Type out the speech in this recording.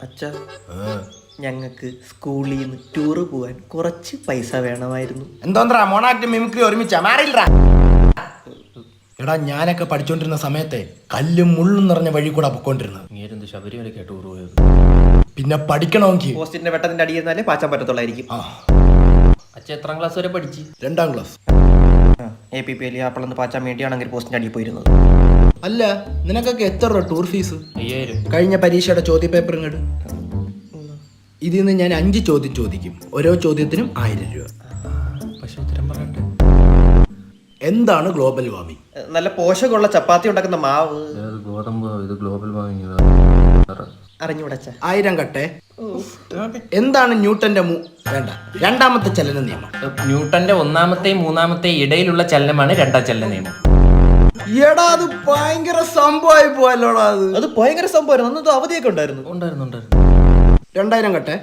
അച്ഛാ, ഞങ്ങൾക്ക് സ്കൂളിൽ നിന്ന് ടൂറ് പോകാൻ കുറച്ച് പൈസ വേണമായിരുന്നു. എന്തോന്നാ മോണാക്ട് മിമിക്രി ഒരുമിച്ചാ മാറിയില്ല. എടാ ഞാനൊക്കെ പഠിച്ചോണ്ടിരുന്ന സമയത്തെ കല്ലും മുള്ളും നിറഞ്ഞ വഴി കൂടെ പൊക്കോണ്ടിരുന്നത്. ശബരിമലയ്ക്ക് ടൂർ പോയത്. പിന്നെ പഠിക്കണമെങ്കിൽ പോസ്റ്റിന്റെ വെട്ടത്തിന്റെ അടിയിരുന്നാലേ പാച്ചാൻ പറ്റത്തുള്ളായിരിക്കും. അച്ഛൻ എത്രാം ക്ലാസ് വരെ പഠിച്ചു? 2ാം ക്ലാസ്. APPL ആപ്പിളന്ന് പാച്ചാൻ വേണ്ടിയാണെങ്കിൽ പോസ്റ്റിന്റെ അടിയിൽ പോയിരുന്നത്. അല്ല നിനക്കൊക്കെ എത്ര രൂപ ടൂർ ഫീസ്? 5000. കഴിഞ്ഞ പരീക്ഷയുടെ ചോദ്യ പേപ്പർ ഇങ്ങോട്ട്. ഇതിൽ നിന്ന് ഞാൻ 5 ചോദ്യം ചോദിക്കും. ഓരോ ചോദ്യത്തിനും 1000 രൂപ. പക്ഷെ ഉത്തരം പറയട്ടെ. എന്താണ് ഗ്ലോബൽ വാർമിംഗ്? നല്ല പോഷകമുള്ള ചപ്പാത്തി ഉണ്ടാക്കുന്ന മാവ്. ഗോതമ്പ്. ഇത് ഗ്ലോബൽ വാർമിംഗ്. അറിഞ്ഞൂടച്ച. 1000 കട്ടെ. എന്താണ് ന്യൂട്ടന്റെ വേണ്ട 2ാമത്തെ ചലന നിയമം? ന്യൂട്ടന്റെ 1ാമത്തെയും 3ാമത്തെയും ഇടയിലുള്ള ചലനമാണ് 2ാം ചലന നിയമം. എടാ അത് ഭയങ്കര സംഭവമായി പോയല്ലോടാ. അത് ഭയങ്കര സംഭവമായിരുന്നു. അന്നത് അവധിയൊക്കെ ഉണ്ടായിരുന്നു. 2000 കട്ടെ.